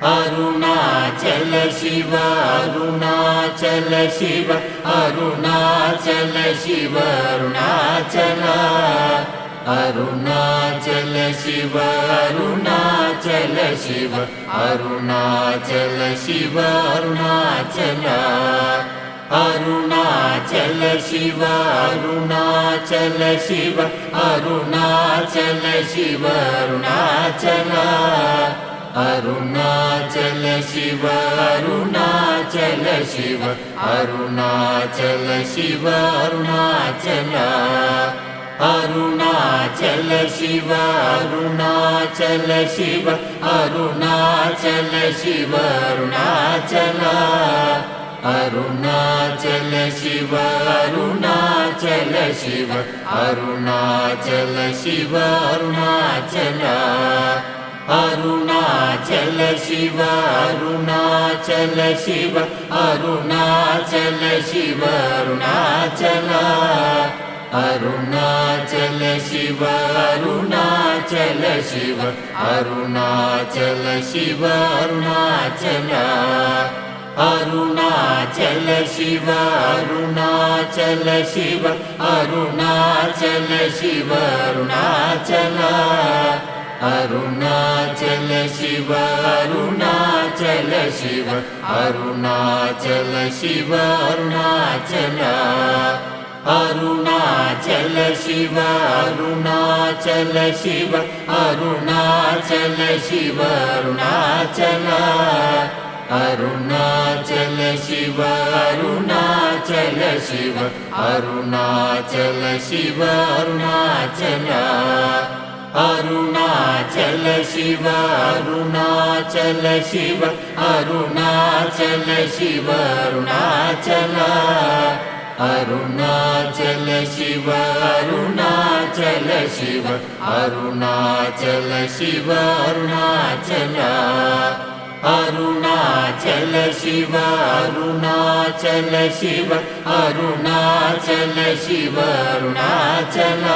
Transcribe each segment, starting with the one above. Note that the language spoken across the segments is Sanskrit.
अरुणाचल शिव अरुणाचल शिव अरुणाचल शिव अरुणाचल अरुणाचल शिव अरुणाचल शिव अरुणाचल शिव अरुणाचल अरुणाचल शिव अरुणाचल शिव अरुणाचल शिव अरुणाचल अरुणाचल शिव अरुणाचल शिव अरुणाचल शिव अरुणाचल अरुणाचल शिव अरुणाचल शिव अरुणाचल शिव अरुणाचल अरुणाचल शिव अरुणाचल शिव अरुणाचल शिव अरुणाचल अरुणाचल शिव अरुणाचल शिव अरुणाचल शिव अरुणाचल अरुणाचल शिव अरुणाचल शिव अरुणाचल शिव अरुणाचल अरुणाचल शिव अरुणाचल शिव अरुणाचल शिव अरुणाचल अरुणाचल शिव अरुणाचल शिव अरुणाचल शिव अरुणाचल अरुणाचल शिव अरुणाचल शिव अरुणाचल शिव अरुणाचल अरुणाचल शिव अरुणाचल शिव अरुणाचल शिव अरुणाचल अरुणाचल शिव अरुणाचल शिव अरुणाचल शिव अरुणाचल अरुणाचल शिव अरुणाचल शिव अरुणाचल शिव अरुणाचल अरुणाचल शिव अरुणाचल शिव अरुणाचल शिव अरुणाचल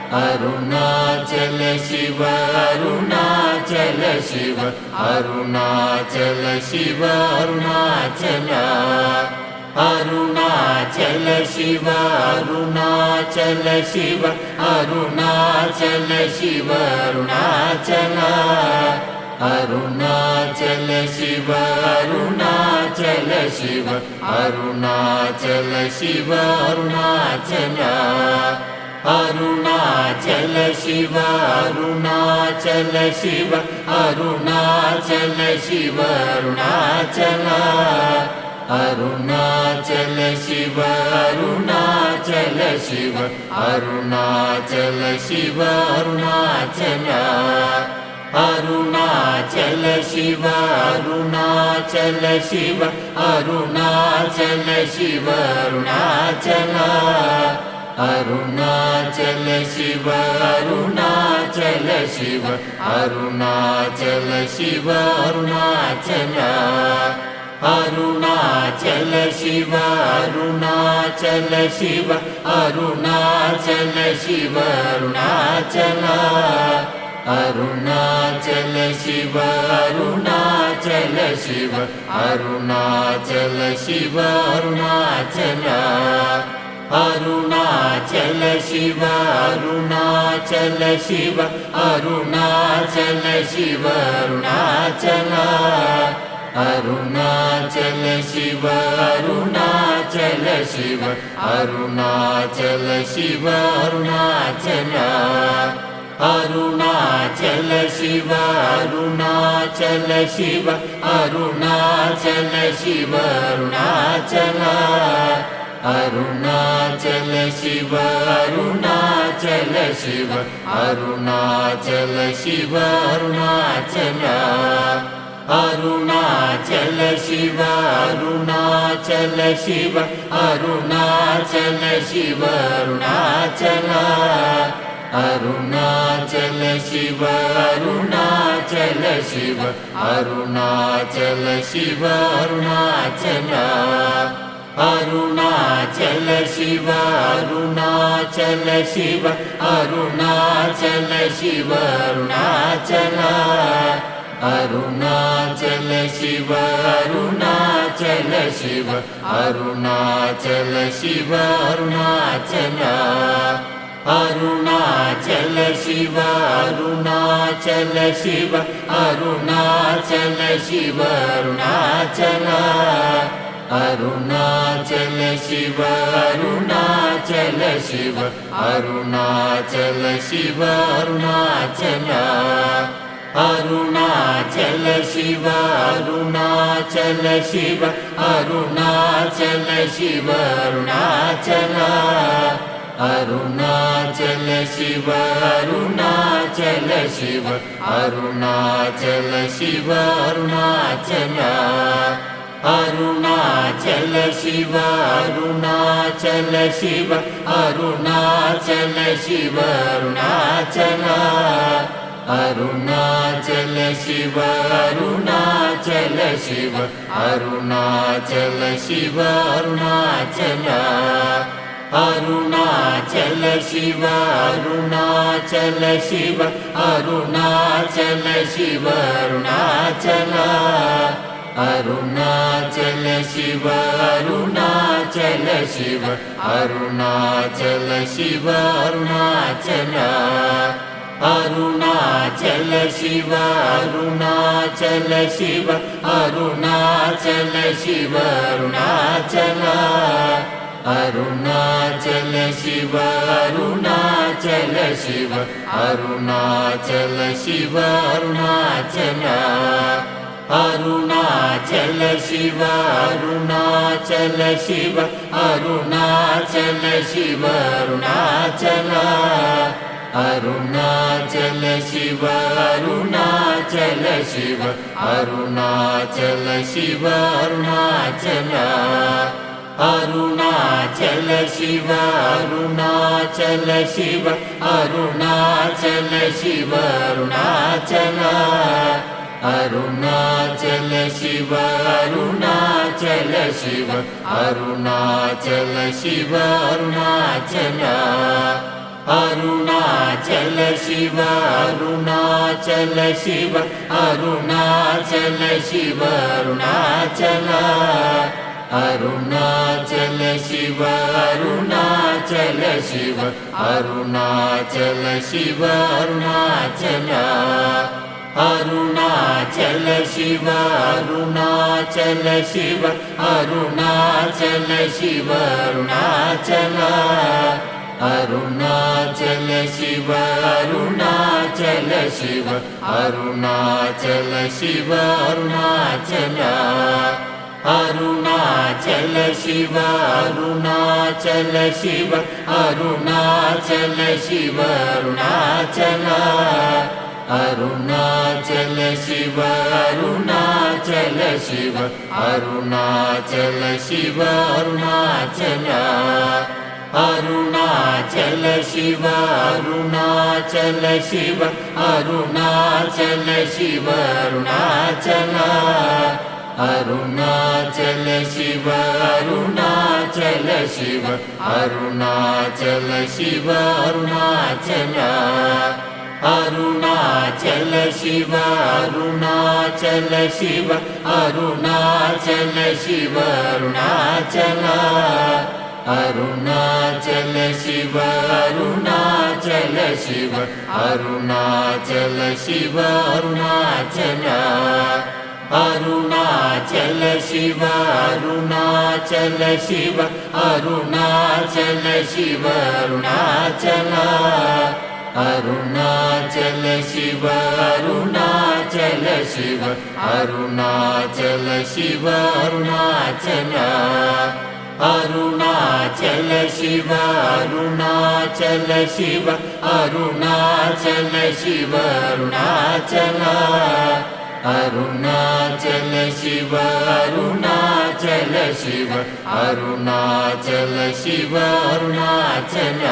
अरुणाचल शिव अरुणाचल शिव अरुणाचल शिव अरुणाचल अरुणाचल शिव अरुणाचल शिव अरुणाचल शिव अरुणाचल अरुणाचल शिव अरुणाचल शिव अरुणाचल शिव अरुणाचल अरुणाचल शिव अरुणाचल शिव अरुणाचल शिव अरुणाचल अरुणाचल शिव अरुणाचल शिव अरुणाचल शिव अरुणाचल अरुणाचल शिव अरुणाचल शिव अरुणाचल शिव अरुणाचल अरुणाचल शिव अरुणाचल शिव अरुणाचल शिव अरुणाचल अरुणाचल शिव अरुणाचल शिव अरुणाचल शिव अरुणाचल अरुणाचल शिव अरुणाचल शिव अरुणाचल शिव अरुणाचल अरुणाचल शिव अरुणाचल शिव अरुणाचल शिव अरुणाचल अरुणाचल शिव अरुणाचल शिव अरुणाचल शिव अरुणाचल अरुणाचल शिव अरुणाचल शिव अरुणाचल शिव अरुणाचल अरुणाचल शिव अरुणाचल शिव अरुणाचल शिव अरुणाचल अरुणाचल शिव अरुणाचल शिव अरुणाचल शिव अरुणाचल अरुणाचल शिव अरुणाचल शिव अरुणाचल शिव अरुणाचल अरुणाचल शिव अरुणाचल शिव अरुणाचल शिव अरुणाचल अरुणाचल शिव अरुणाचल शिव अरुणाचल शिव अरुणाचल अरुणाचल शिव अरुणाचल शिव अरुणाचल शिव अरुणाचल अरुणाचल शिव अरुणाचल शिव अरुणाचल शिव अरुणाचल अरुणाचल शिव अरुणाचल शिव अरुणाचल शिव अरुणाचल अरुणाचल शिव अरुणाचल शिव अरुणाचल शिव अरुणाचल अरुणाचल शिव अरुणाचल शिव अरुणाचल शिव अरुणाचल अरुणाचल शिव अरुणाचल शिव अरुणाचल शिव अरुणाचल अरुणाचल शिव अरुणाचल शिव अरुणाचल शिव अरुणाचल अरुणाचल शिव अरुणाचल शिव अरुणाचल शिव अरुणाचल अरुणाचल शिव अरुणाचल शिव अरुणाचल शिव अरुणाचल अरुणाचल शिव अरुणाचल शिव अरुणाचल शिव अरुणाचल अरुणाचल शिव अरुणाचल शिव अरुणाचल शिव अरुणाचल अरुणाचल शिव अरुणाचल शिव अरुणाचल शिव अरुणाचल अरुणाचल शिव अरुणाचल शिव अरुणाचल शिव अरुणाचल अरुणाचल शिव अरुणाचल शिव अरुणाचल शिव अरुणाचल अरुणाचल शिव अरुणाचल शिव अरुणाचल शिव अरुणाचल अरुणाचल शिव अरुणाचल शिव अरुणाचल शिव अरुणाचल अरुणाचल शिव अरुणाचल शिव अरुणाचल शिव अरुणाचल अरुणाचल शिव अरुणाचल शिव अरुणाचल शिव अरुणाचल अरुणाचल शिव अरुणाचल शिव अरुणाचल शिव अरुणाचल अरुणाचल शिव अरुणाचल शिव अरुणाचल शिव अरुणाचल अरुणाचल शिव अरुणाचल शिव अरुणाचल शिव अरुणाचल अरुणाचल शिव अरुणाचल शिव अरुणाचल शिव अरुणाचल अरुणाचल शिव अरुणाचल शिव अरुणाचल शिव अरुणाचल अरुणाचल शिव अरुणाचल शिव अरुणाचल शिव अरुणाचल अरुणाचल शिव अरुणाचल शिव अरुणाचल शिव अरुणाचल अरुणाचल शिव अरुणाचल शिव अरुणाचल शिव अरुणाचल अरुणाचल शिव अरुणाचल शिव अरुणाचल शिव अरुणाचल अरुणाचल शिव अरुणाचल शिव अरुणाचल शिव अरुणाचल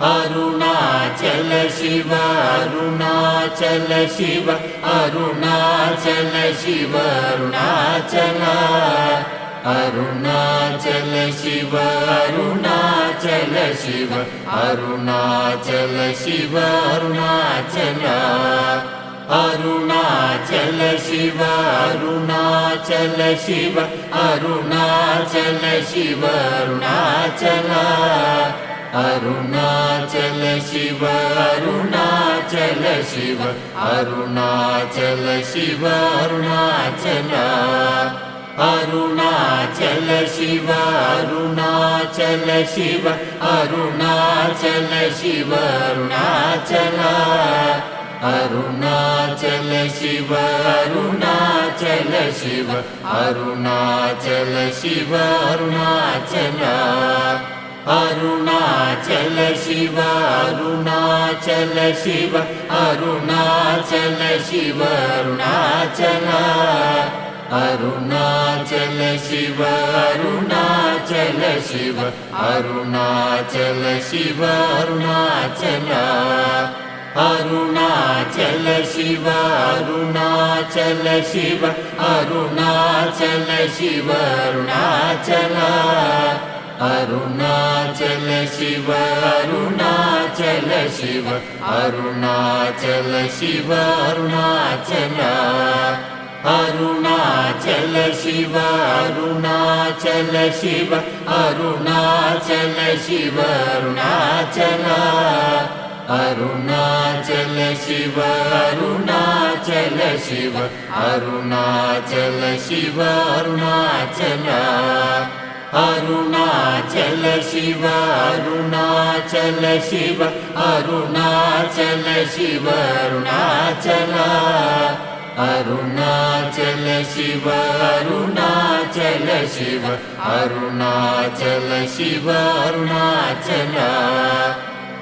अरुणाचल शिव अरुणाचल शिव अरुणाचल शिव अरुणाचल अरुणाचल शिव अरुणाचल शिव अरुणाचल शिव अरुणाचल अरुणाचल शिव अरुणाचल शिव अरुणाचल शिव अरुणाचल अरुणाचल शिव अरुणाचल शिव अरुणाचल शिव अरुणाचल अरुणाचल शिव अरुणाचल शिव अरुणाचल शिव अरुणाचल अरुणाचल शिव अरुणाचल शिव अरुणाचल शिव अरुणाचल अरुणाचल शिव अरुणाचल शिव अरुणाचल शिव अरुणाचल अरुणाचल शिव अरुणाचल शिव अरुणाचल शिव अरुणाचल अरुणाचल शिव अरुणाचल शिव अरुणाचल शिव अरुणाचल अरुणाचल शिव अरुणाचल शिव अरुणाचल शिव अरुणाचल अरुणाचल शिव अरुणाचल शिव अरुणाचल शिव अरुणाचल अरुणाचल शिव अरुणाचल शिव अरुणाचल शिव अरुणाचल अरुणाचल शिव अरुणाचल शिव अरुणाचल शिव अरुणाचल अरुणाचल शिव अरुणाचल शिव अरुणाचल शिव अरुणाचल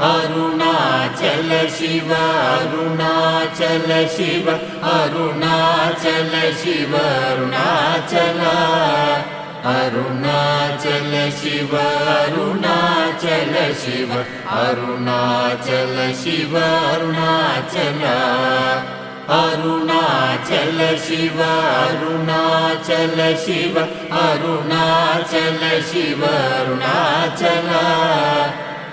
अरुणाचल शिव अरुणाचल शिव अरुणाचल शिव अरुणाचल अरुणाचल शिव अरुणाचल शिव अरुणाचल शिव अरुणाचल अरुणाचल शिव अरुणाचल शिव अरुणाचल शिव अरुणाचल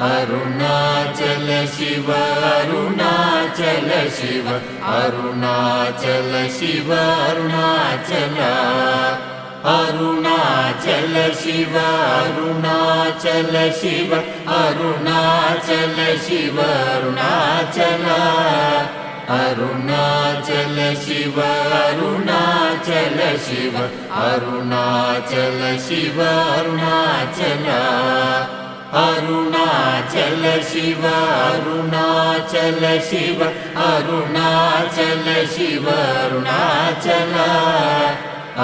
अरुणाचल शिव अरुणाचल शिव अरुणाचल शिव अरुणाचल अरुणाचल शिव अरुणाचल शिव अरुणाचल शिव अरुणाचल अरुणाचल शिव अरुणाचल शिव अरुणाचल शिव अरुणाचल अरुणाचल शिव अरुणाचल शिव अरुणाचल शिव अरुणाचल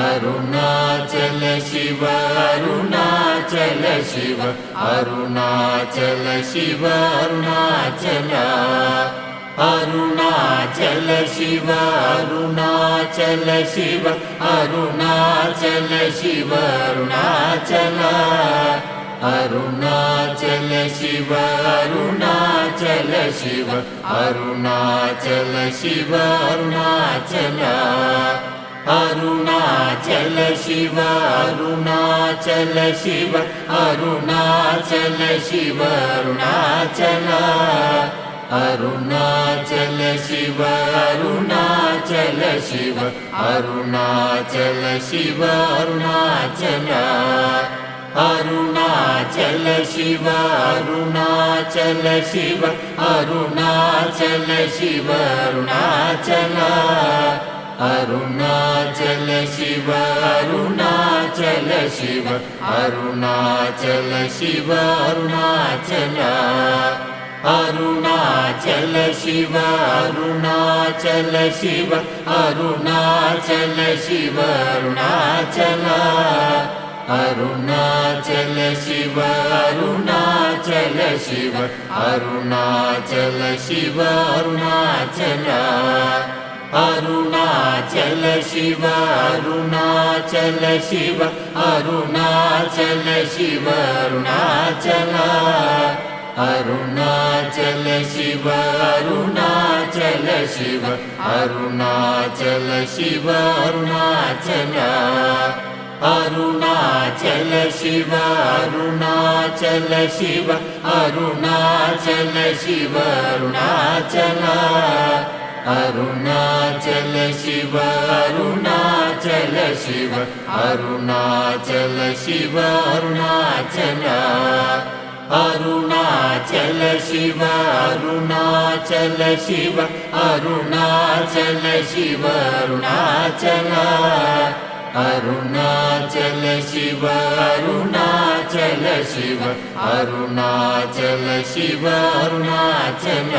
अरुणाचल शिव अरुणाचल शिव अरुणाचल शिव अरुणाचल अरुणाचल शिव अरुणाचल शिव अरुणाचल शिव अरुणाचल अरुणाचल शिव अरुणाचल शिव अरुणाचल शिव अरुणाचल अरुणाचल शिव अरुणाचल शिव अरुणाचल शिव अरुणाचल अरुणाचल शिव अरुणाचल शिव अरुणाचल शिव अरुणाचल अरुणाचल शिव अरुणाचल शिव अरुणाचल शिव अरुणाचल अरुणाचल शिव अरुणाचल शिव अरुणाचल शिव अरुणाचल अरुणाचल शिव अरुणाचल शिव अरुणाचल शिव अरुणाचल अरुणाचल शिव अरुणाचल शिव अरुणाचल शिव अरुणाचल अरुणाचल शिव अरुणाचल शिव अरुणाचल शिव अरुणाचल अरुणाचल शिव अरुणाचल शिव अरुणाचल शिव अरुणाचल अरुणाचल शिव अरुणाचल शिव अरुणाचल शिव अरुणाचल अरुणाचल शिव अरुणाचल शिव अरुणाचल शिव अरुणाचल अरुणाचल शिव अरुणाचल शिव अरुणाचल शिव अरुणाचल अरुणाचल शिव अरुणाचल शिव अरुणाचल शिव अरुणाचल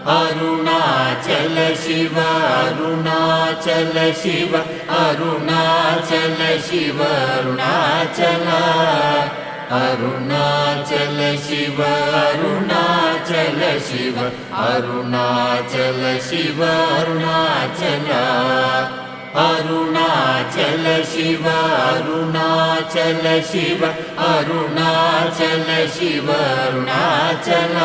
अरुणाचल शिव अरुणाचल शिव अरुणाचल शिव अरुणाचल अरुणाचल शिव अरुणाचल शिव अरुणाचल शिव अरुणाचल अरुणाचल शिव अरुणाचल शिव अरुणाचल शिव अरुणाचल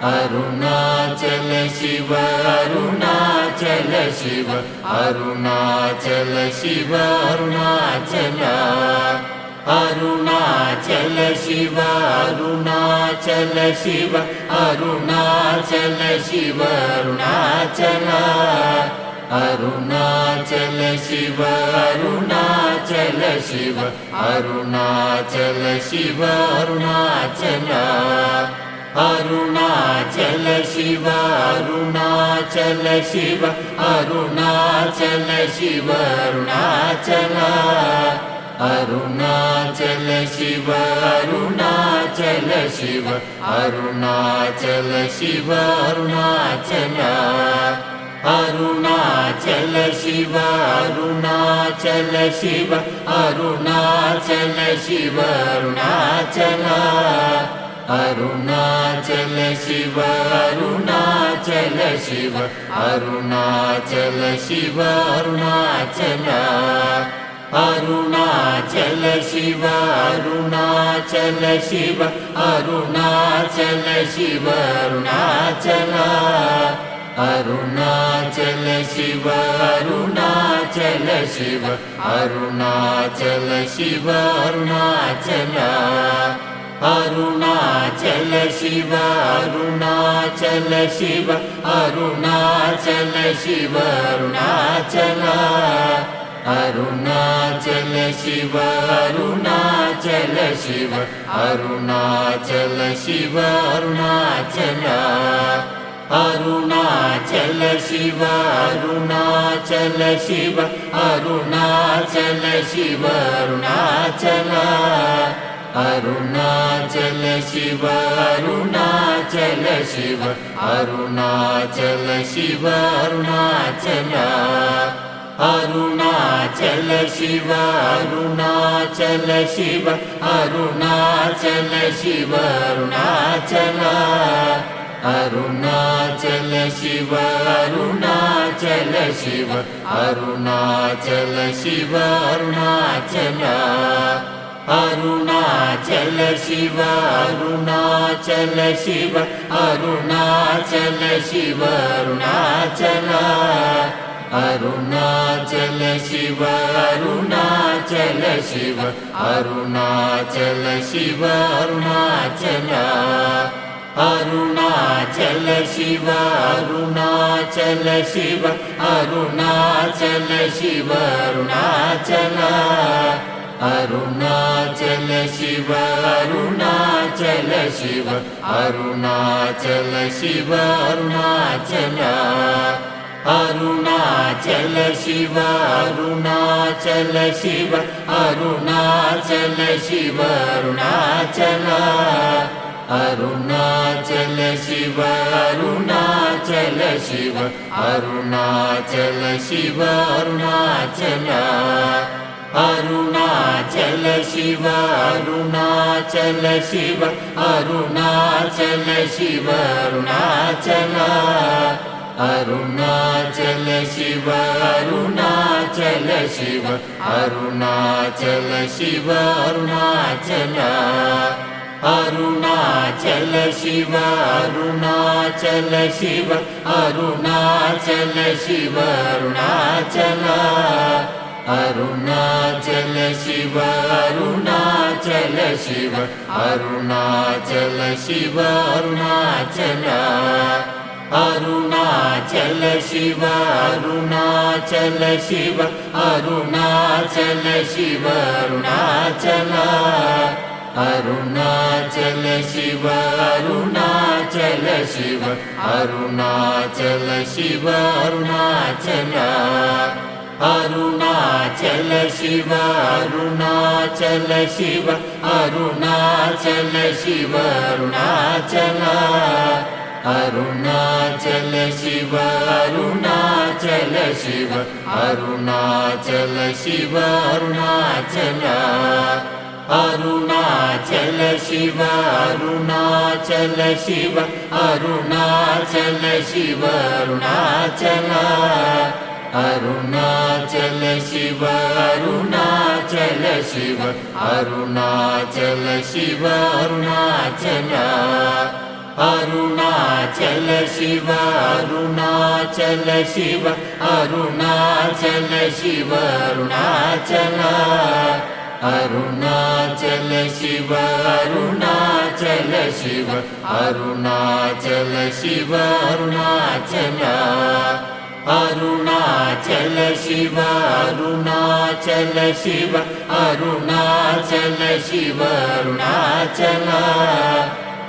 अरुणाचल शिव अरुणाचल शिव अरुणाचल शिव अरुणाचल अरुणाचल शिव अरुणाचल शिव अरुणाचल शिव अरुणाचल अरुणाचल शिव अरुणाचल शिव अरुणाचल शिव अरुणाचल अरुणाचल शिव अरुणाचल शिव अरुणाचल शिव अरुणाचल अरुणाचल शिव अरुणाचल शिव अरुणाचल शिव अरुणाचल अरुणाचल शिव अरुणाचल शिव अरुणाचल शिव अरुणाचल अरुणाचल शिव अरुणाचल शिव अरुणाचल शिव अरुणाचल अरुणाचल शिव अरुणाचल शिव अरुणाचल शिव अरुणाचल अरुणाचल शिव अरुणाचल शिव अरुणाचल शिव अरुणाचल अरुणाचल शिव अरुणाचल शिव अरुणाचल शिव अरुणाचल अरुणाचल शिव अरुणाचल शिव अरुणाचल शिव अरुणाचल अरुणाचल शिव अरुणाचल शिव अरुणाचल शिव अरुणाचल अरुणाचल शिव अरुणाचल शिव अरुणाचल शिव अरुणाचल अरुणाचल शिव अरुणाचल शिव अरुणाचल शिव अरुणाचल अरुणाचल शिव अरुणाचल शिव अरुणाचल शिव अरुणाचल अरुणाचल शिव अरुणाचल शिव अरुणाचल शिव अरुणाचल अरुणाचल शिव अरुणाचल शिव अरुणाचल शिव अरुणाचल अरुणाचल शिव अरुणाचल शिव अरुणाचल शिव अरुणाचल अरुणाचल शिव अरुणाचल शिव अरुणाचल शिव अरुणाचल अरुणाचल शिव अरुणाचल शिव अरुणाचल शिव अरुणाचल अरुणाचल शिव अरुणाचल शिव अरुणाचल शिव अरुणाचल अरुणाचल शिव अरुणाचल शिव अरुणाचल शिव अरुणाचल अरुणाचल शिव अरुणाचल शिव अरुणाचल शिव अरुणाचल अरुणाचल शिव अरुणाचल शिव अरुणाचल शिव अरुणाचल अरुणाचल शिव अरुणाचल शिव अरुणाचल शिव अरुणाचल अरुणाचल शिव अरुणाचल शिव अरुणाचल शिव अरुणाचल अरुणाचल शिव अरुणाचल शिव अरुणाचल शिव अरुणाचल अरुणाचल शिव अरुणाचल शिव अरुणाचल शिव अरुणाचल अरुणाचल शिव अरुणाचल शिव अरुणाचल शिव अरुणाचल अरुणाचल शिव अरुणाचल शिव अरुणाचल शिव अरुणाचल अरुणाचल शिव अरुणाचल शिव अरुणाचल शिव अरुणाचल अरुणाचल शिव अरुणाचल शिव अरुणाचल शिव अरुणाचल अरुणाचल शिव अरुणाचल शिव अरुणाचल शिव अरुणाचल अरुणाचल शिव अरुणाचल शिव अरुणाचल शिव अरुणाचल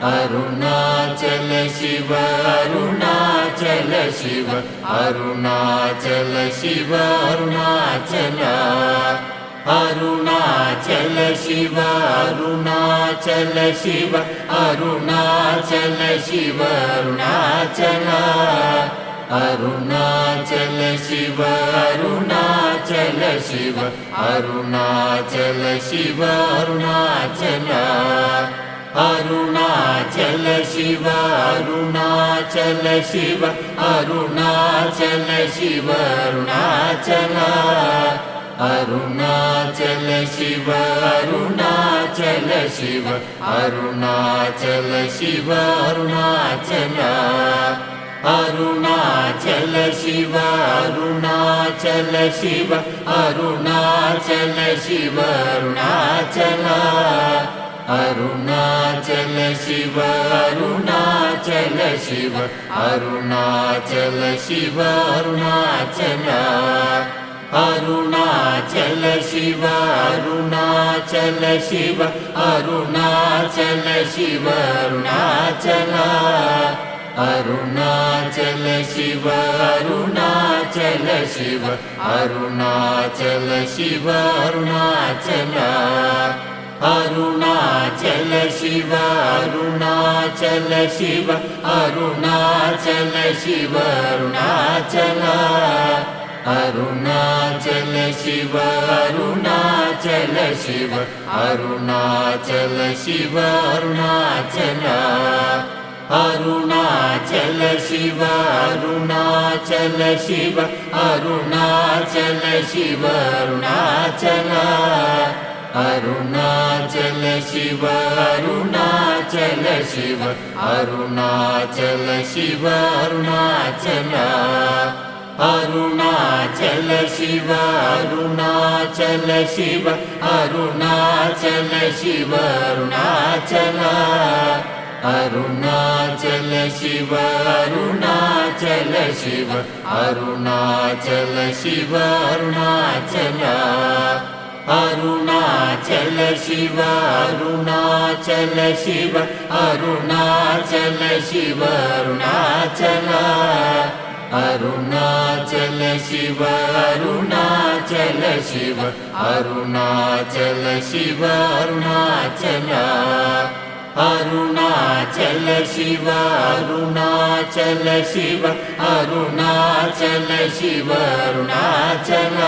अरुणाचल शिव अरुणाचल शिव अरुणाचल शिव अरुणाचल अरुणाचल शिव अरुणाचल शिव अरुणाचल शिव अरुणाचल अरुणाचल शिव अरुणाचल शिव अरुणाचल शिव अरुणाचल अरुणाचल शिव अरुणाचल शिव अरुणाचल शिव अरुणाचल अरुणाचल शिव अरुणाचल शिव अरुणाचल शिव अरुणाचल अरुणाचल शिव अरुणाचल शिव अरुणाचल शिव अरुणाचल अरुणाचल शिव अरुणाचल शिव अरुणाचल शिव अरुणाचल अरुणाचल शिव अरुणाचल शिव अरुणाचल शिव अरुणाचल अरुणाचल शिव अरुणाचल शिव अरुणाचल शिव अरुणाचल अरुणाचल शिव अरुणाचल शिव अरुणाचल शिव अरुणाचल अरुणाचल शिव अरुणाचल शिव अरुणाचल शिव अरुणाचल अरुणाचल शिव अरुणाचल शिव अरुणाचल शिव अरुणाचल अरुणाचल शिव अरुणाचल शिव अरुणाचल शिव अरुणाचल अरुणाचल शिव अरुणाचल शिव अरुणाचल शिव अरुणाचल अरुणाचल शिव अरुणाचल शिव अरुणाचल शिव अरुणाचल अरुणाचल शिव अरुणाचल शिव अरुणाचल शिव अरुणाचल अरुणाचल शिव अरुणाचल शिव अरुणाचल शिव अरुणाचल अरुणाचल शिव अरुणाचल शिव अरुणाचल शिव अरुणाचल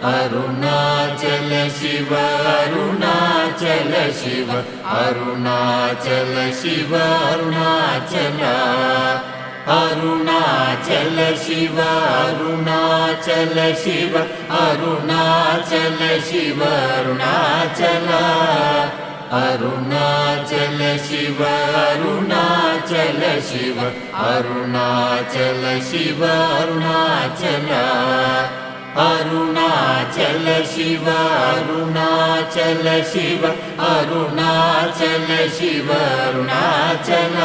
अरुणाचल शिव अरुणाचल शिव अरुणाचल शिव अरुणाचल अरुणाचल शिव अरुणाचल शिव अरुणाचल शिव अरुणाचल अरुणाचल शिव अरुणाचल शिव अरुणाचल शिव अरुणाचल अरुणाचल शिव अरुणाचल शिव अरुणाचल शिव अरुणाचल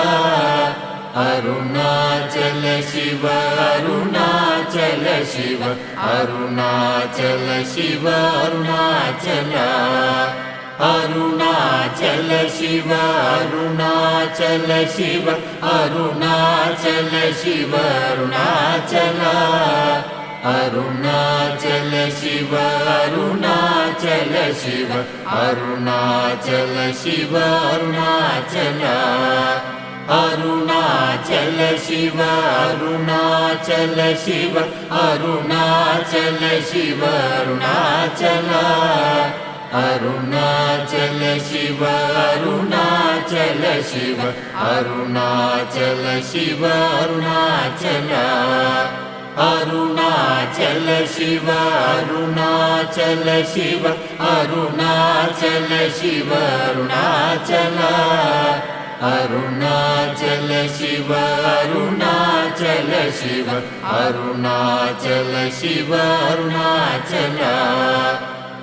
अरुणाचल शिव अरुणाचल शिव अरुणाचल शिव अरुणाचल अरुणाचल शिव अरुणाचल शिव अरुणाचल शिव अरुणाचल अरुणाचल शिव अरुणाचल शिव अरुणाचल शिव अरुणाचल अरुणाचल शिव अरुणाचल शिव अरुणाचल शिव अरुणाचल अरुणाचल शिव अरुणाचल शिव अरुणाचल शिव अरुणाचल अरुणाचल शिव अरुणाचल शिव अरुणाचल शिव अरुणाचल अरुणाचल शिव अरुणाचल शिव अरुणाचल शिव अरुणाचल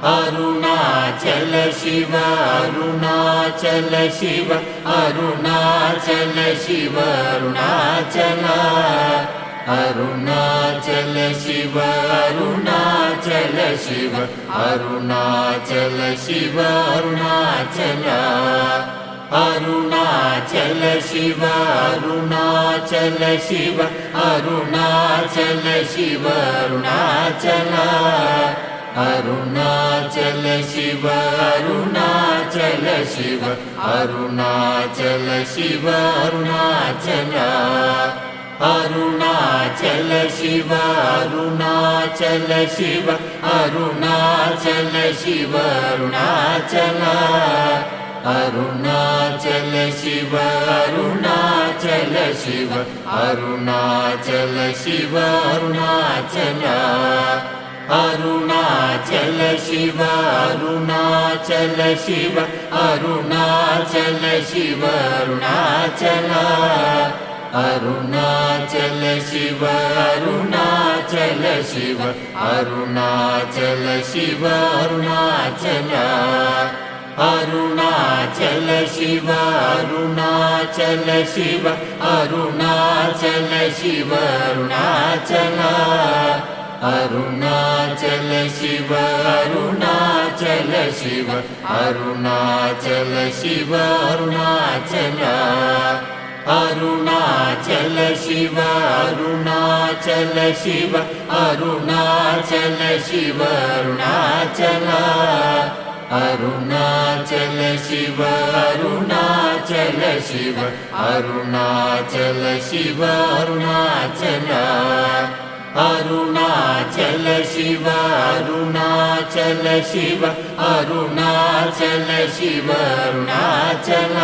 अरुणाचल शिव अरुणाचल शिव अरुणाचल शिव अरुणाचल अरुणाचल शिव अरुणाचल शिव अरुणाचल शिव अरुणाचल अरुणाचल शिव अरुणाचल शिव अरुणाचल शिव अरुणाचल अरुणाचल शिव अरुणाचल शिव अरुणाचल शिव अरुणाचल अरुणाचल शिव अरुणाचल शिव अरुणाचल शिव अरुणाचल अरुणाचल शिव अरुणाचल शिव अरुणाचल शिव अरुणाचल अरुणाचल शिव अरुणाचल शिव अरुणाचल शिव अरुणाचल अरुणाचल शिव अरुणाचल शिव अरुणाचल शिव अरुणाचल अरुणाचल शिव अरुणाचल शिव अरुणाचल शिव अरुणाचल अरुणाचल शिव अरुणाचल शिव अरुणाचल शिव अरुणाचल अरुणाचल शिव अरुणाचल शिव अरुणाचल शिव अरुणाचल अरुणाचल शिव अरुणाचल शिव अरुणाचल शिव अरुणाचल अरुणाचल शिव अरुणाचल शिव अरुणाचल शिव अरुणाचल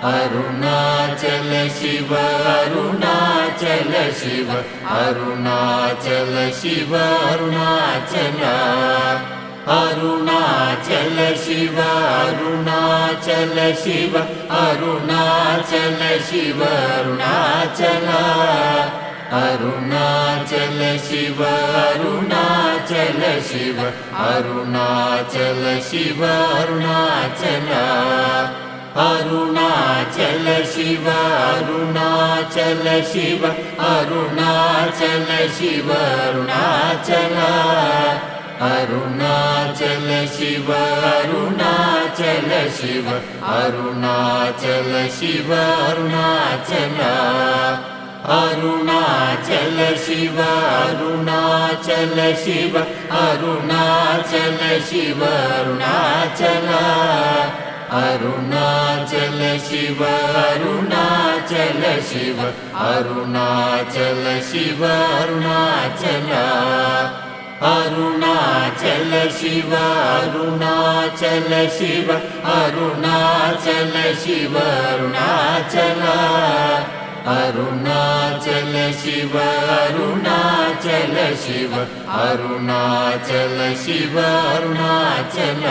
अरुणाचल शिव अरुणाचल शिव अरुणाचल शिव अरुणाचल अरुणाचल शिव अरुणाचल शिव अरुणाचल शिव अरुणाचल अरुणाचल शिव अरुणाचल शिव अरुणाचल शिव अरुणाचल अरुणाचल शिव अरुणाचल शिव अरुणाचल शिव अरुणाचल अरुणाचल शिव अरुणाचल शिव अरुणाचल शिव अरुणाचल अरुणाचल शिव अरुणाचल शिव अरुणाचल शिव अरुणाचल अरुणाचल शिव अरुणाचल शिव अरुणाचल शिव अरुणाचल अरुणाचल शिव अरुणाचल शिव अरुणाचल शिव अरुणाचल अरुणाचल शिव अरुणाचल शिव अरुणाचल शिव अरुणाचल